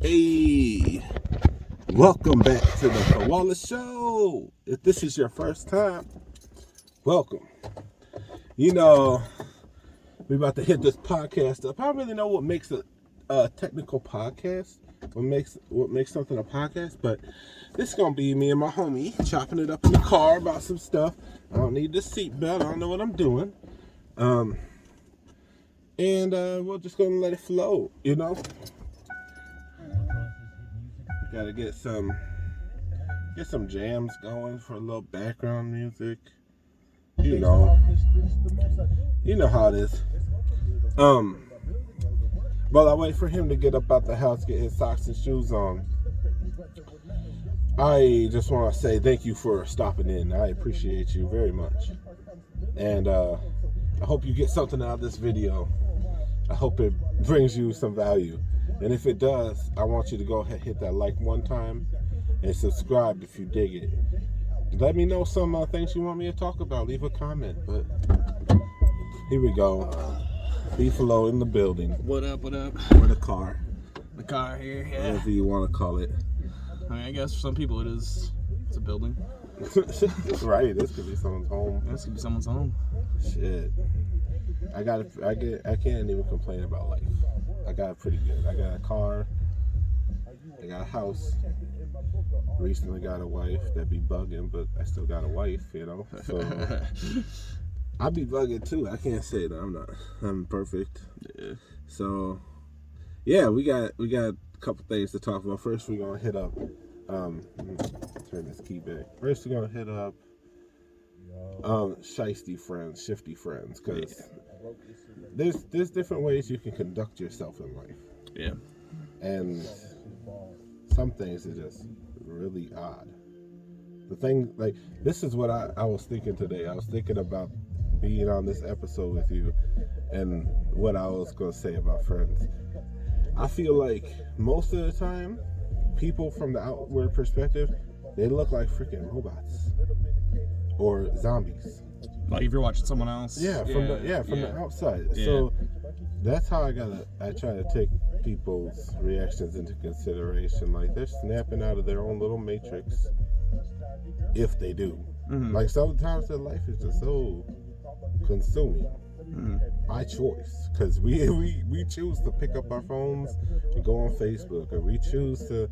Hey, welcome back to the Kawola Show. If this is your first time, welcome. You know, we about to hit this podcast up. I don't really know what makes a technical podcast, what makes something a podcast, but this is gonna be me and my homie chopping it up in the car about some stuff. I don't need the seatbelt. I don't know what I'm doing. And we're just gonna let it flow, you know. Gotta get some jams going for a little background music. You know how it is. While I wait for him to get up out the house, get his socks and shoes on, I just want to say thank you for stopping in. I appreciate you very much, and I hope you get something out of this video. I hope it brings you some value. And if it does, I want you to go ahead, hit that like one time, and subscribe if you dig it. Let me know some things you want me to talk about. Leave a comment. But here we go. Beefalo in the building. What up? Or the car. The car here, yeah. Whatever you want to call it. I mean, I guess for some people it's a building. Right, this could be someone's home. This could be someone's home. Shit. I can't even complain about life. I got it pretty good. I got a car. I got a house. Recently got a wife that be bugging, but I still got a wife, you know. So I be bugging too. I can't say that I'm perfect. Yeah. So yeah, we got a couple things to talk about. First, we're gonna hit up. Turn this key back. First, we're gonna hit up shifty friends, because there's different ways you can conduct yourself in life. Yeah. And some things are just really odd. The thing, like, this is what I was thinking today. I was thinking about being on this episode with you and what I was going to say about friends. I feel like most of the time, people from the outward perspective, they look like freaking robots or zombies. Like if you're watching someone else. From the outside. Yeah. So that's how I try to take people's reactions into consideration. Like they're snapping out of their own little matrix, if they do. Mm-hmm. Like sometimes their life is just so consuming by choice, because we choose to pick up our phones and go on Facebook, or we choose to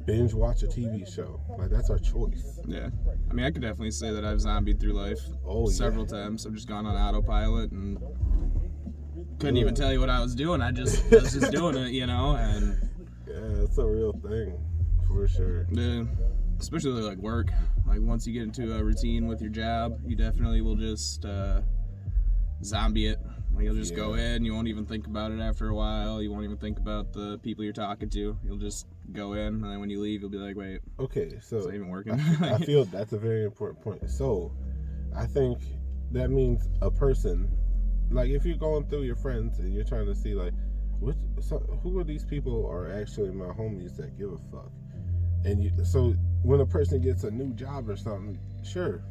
binge watch a TV show. Like that's our choice. Yeah. I mean, I could definitely say that I've zombied through life several times. I've just gone on autopilot and couldn't even tell you what I was doing. I was just doing it, you know. And yeah, it's a real thing for sure. Yeah. Especially like work. Like once you get into a routine with your job, you definitely will just zombie it. Like you'll just go in, you won't even think about it after a while. You won't even think about the people you're talking to. You'll just go in, and then when you leave, you'll be like, wait. Okay, so is that even working? I feel that's a very important point. So I think that means a person, like if you're going through your friends and you're trying to see like, who of these people are actually my homies that give a fuck? And so when a person gets a new job or something, sure,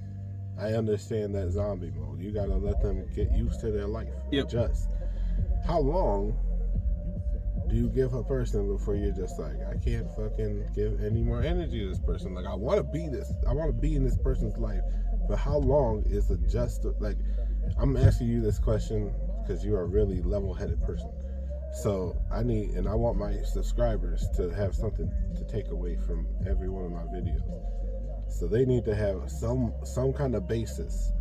I understand that zombie mode. You gotta let them get used to their life. Yep. Adjust. How long do you give a person before you're just like, I can't fucking give any more energy to this person? Like I want to be in this person's life, but how long is it just like? I'm asking you this question because you are a really level-headed person. So I want my subscribers to have something to take away from every one of my videos. So they need to have some kind of basis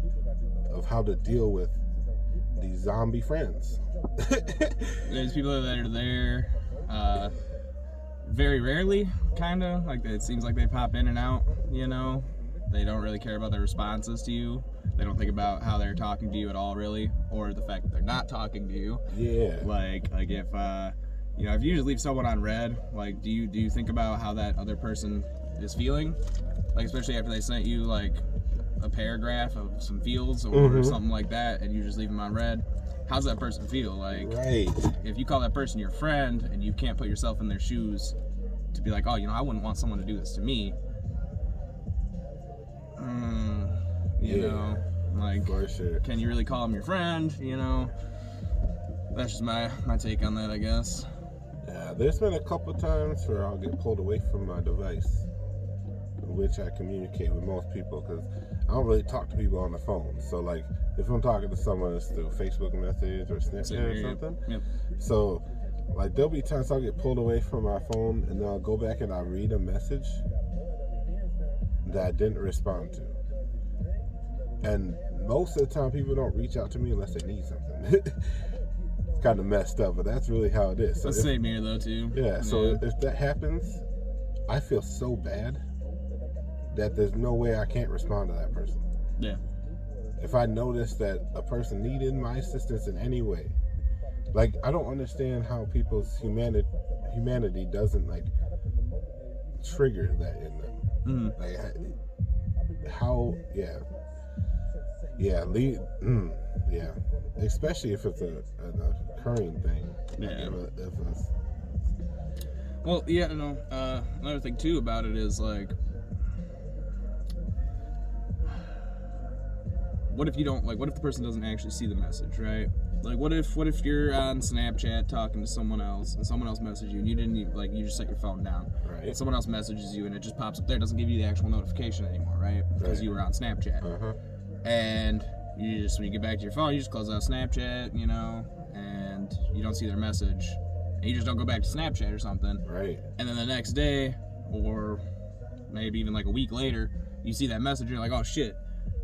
of how to deal with these zombie friends. There's people that are there very rarely, kind of. Like it seems like they pop in and out, you know. They don't really care about their responses to you. They don't think about how they're talking to you at all, really, or the fact that they're not talking to you. Yeah. Like if if you just leave someone on red, like do you think about how that other person is feeling? Like especially after they sent you like a paragraph of some feels or something like that, and you just leave them on red. How's that person feel? Like, right. If you call that person your friend and you can't put yourself in their shoes to be like, oh, I wouldn't want someone to do this to me. You know, like, for sure. Can you really call him your friend? You know, that's just my take on that, I guess. Yeah, There's been a couple times where I'll get pulled away from my device, which I communicate with most people, because I don't really talk to people on the phone. So, like, if I'm talking to someone, it's through Facebook message or Snapchat or something. Yep. So, like, there'll be times I'll get pulled away from my phone, and then I'll go back and I'll read a message that I didn't respond to. And most of the time, people don't reach out to me unless they need something. It's kind of messed up, but that's really how it is. So That's the same here, though, too. Yeah, so if that happens, I feel so bad that there's no way I can't respond to that person. Yeah. If I notice that a person needed my assistance in any way, like, I don't understand how people's humanity doesn't, like, trigger that in them. Mm-hmm. Like, how, yeah, especially if it's an occurring thing. Yeah. If it's, Well, yeah, no. Another thing too about it is, like, what if you don't, like, what if the person doesn't actually see the message, right? Like, what if you're on Snapchat talking to someone else and someone else messages you and you didn't even, like, you just set your phone down. Right. And someone else messages you and it just pops up there, doesn't give you the actual notification anymore, right? Because you were on Snapchat. Uh-huh. And you just, when you get back to your phone, you just close out Snapchat, you know, and you don't see their message. And you just don't go back to Snapchat or something. Right. And then the next day, or maybe even like a week later, you see that message and you're like, oh shit,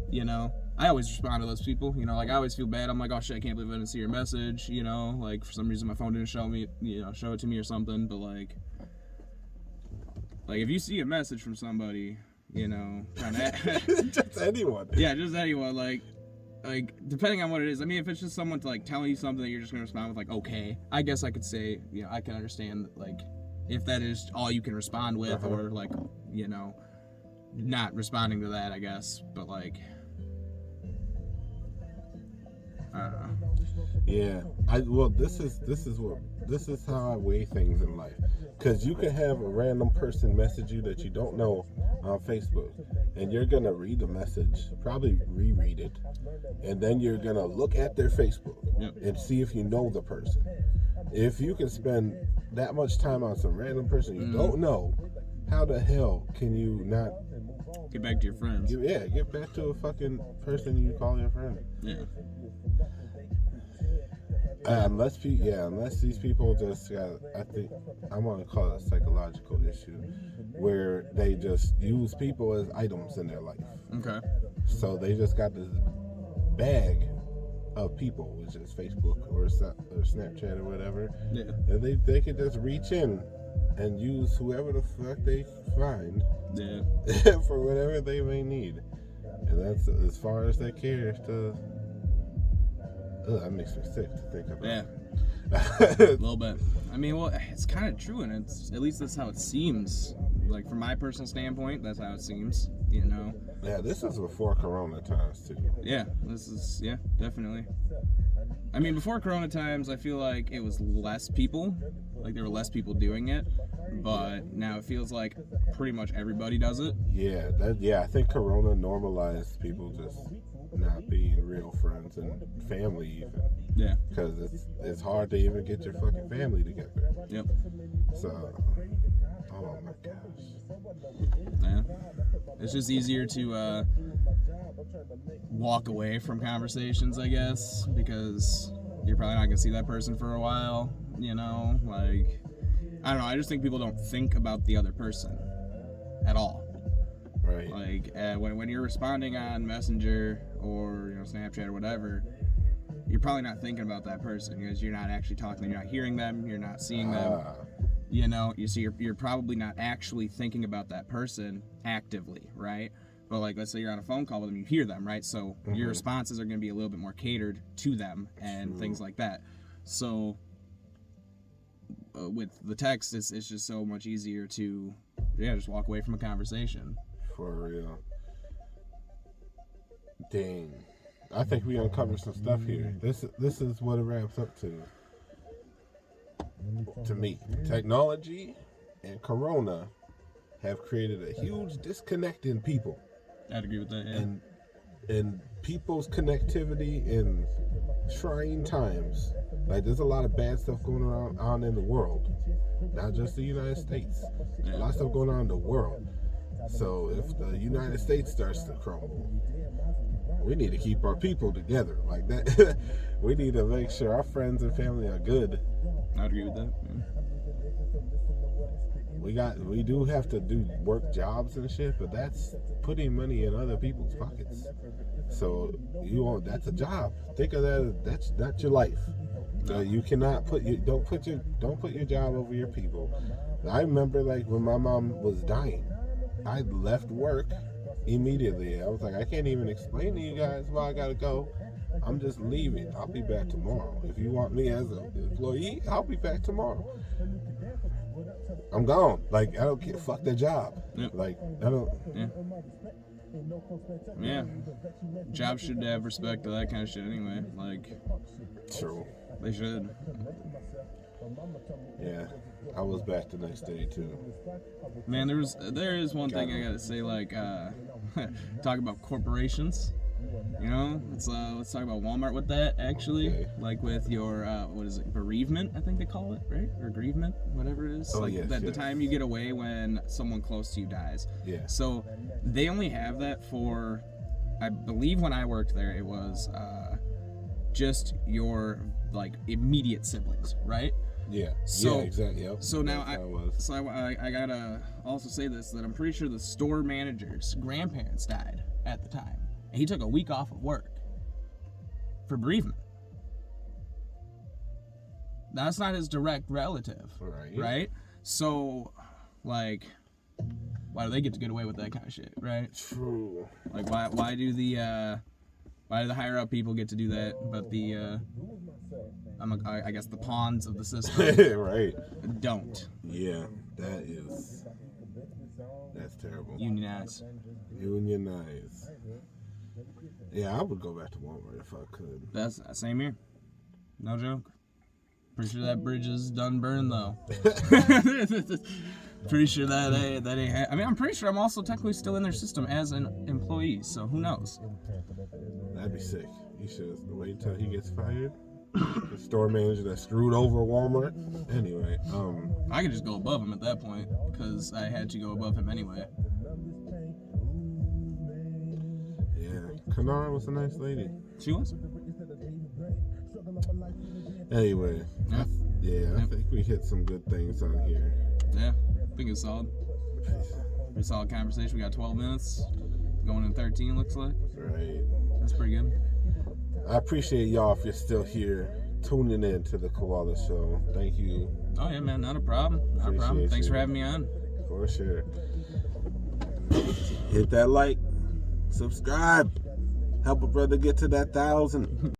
you know. I always respond to those people, you know, like, I always feel bad. I'm like, oh shit, I can't believe I didn't see your message, you know, like, for some reason my phone didn't show it to me or something. But like if you see a message from somebody, you know, trying to just anyone. Yeah, just anyone, like depending on what it is. I mean, if it's just someone to, like, telling you something that you're just gonna respond with, like, okay, I guess I could say, you know, I can understand, like, if that is all you can respond with, or, like, you know, not responding to that, I guess. But, like, I don't know. Yeah, this is how I weigh things in life. Because you can have a random person message you that you don't know on Facebook, and you're gonna read the message, probably reread it, and then you're gonna look at their Facebook and see if you know the person. If you can spend that much time on some random person you don't know, how the hell can you not get back to your friends? Get back to a fucking person you call your friend. Yeah. Unless these people just got, I think I'm gonna call it a psychological issue, where they just use people as items in their life. Okay. So they just got this bag of people, which is Facebook or Snapchat or whatever. Yeah. And they can just reach in and use whoever the fuck they find. Yeah. For whatever they may need, and that's as far as they care to. That makes me sick to think about. Yeah. A little bit. I mean, well, it's kind of true, and it's, at least that's how it seems. Like, from my personal standpoint, that's how it seems, you know. Yeah, this is before Corona times, too. Yeah, definitely. I mean, before Corona times, I feel like it was less people. Like, there were less people doing it. But now it feels like pretty much everybody does it. Yeah, I think Corona normalized people just not being real friends and family even. Yeah. Because it's hard to even get your fucking family together. Yep. So, oh my gosh. Yeah. It's just easier to walk away from conversations, I guess, because you're probably not going to see that person for a while, you know? Like, I don't know, I just think people don't think about the other person at all. Right. Like, when you're responding on Messenger or, you know, Snapchat or whatever, you're probably not thinking about that person because you're not actually talking. You're not hearing them. You're not seeing them. You know, you're probably not actually thinking about that person actively, right? But, like, let's say you're on a phone call with them, you hear them, right? So your responses are going to be a little bit more catered to them and things like that. So with the text, it's just so much easier to, just walk away from a conversation. For real. Dang. I think we uncovered some stuff here. This is what it wraps up to. To me, technology and Corona have created a huge disconnect in people. I'd agree with that, yeah. And people's connectivity in trying times. Like, there's a lot of bad stuff going on in the world. not just the United States. Yeah. A lot of stuff going on in the world. So if the United States starts to crumble, we need to keep our people together like that. We need to make sure our friends and family are good. I agree with that. Yeah. We do have to work jobs and shit, but that's putting money in other people's pockets. So that's a job. Think of that as that's your life. You cannot don't put your job over your people. I remember like when my mom was dying, I left work immediately. I was like, I can't even explain to you guys why I gotta go. I'm just leaving. I'll be back tomorrow. If you want me as an employee, I'll be back tomorrow. I'm gone. Like, I don't care. Fuck the job. Yep. Like, I don't. Yeah. Yeah. Jobs should have respect to that kind of shit anyway. Like, True. They should. Yeah. I was back the next day too. Man, there is one thing I gotta say, like, talk about corporations. You know, let's talk about Walmart with that, actually. Okay. Like with your, what is it, bereavement, I think they call it, right? Or grievement, whatever it is. Oh, like yes, the time you get away when someone close to you dies. Yeah. So they only have that for, I believe when I worked there, it was just your, like, immediate siblings, right? Yeah. So, yeah, exactly. Yep. So now I gotta also say this, that I'm pretty sure the store manager's grandparents died at the time. And he took a week off of work for bereavement. That's not his direct relative, right? So, like, why do they get to get away with that kind of shit, right? True. Like, why do the higher up people get to do that, but the I guess the pawns of the system right don't? Yeah, that's terrible. Unionize. Yeah, I would go back to Walmart if I could. That's same here. No joke. Pretty sure that bridge is done burned though. Pretty sure that ain't. I mean, I'm pretty sure I'm also technically still in their system as an employee. So who knows? That'd be sick. You should wait until he gets fired. The store manager that screwed over Walmart. Anyway, I could just go above him at that point because I had to go above him anyway. Kanara was a nice lady. She was. Anyway, I think we hit some good things on here. Yeah, I think it's solid. Pretty solid conversation. We got 12 minutes. Going in 13, looks like. Right. That's pretty good. I appreciate y'all if you're still here tuning in to the Kawola Show. Thank you. Oh, yeah, man. Not a problem. Not a problem. Thanks for having me on. For sure. Hit that like. Subscribe. Help a brother get to that 1,000.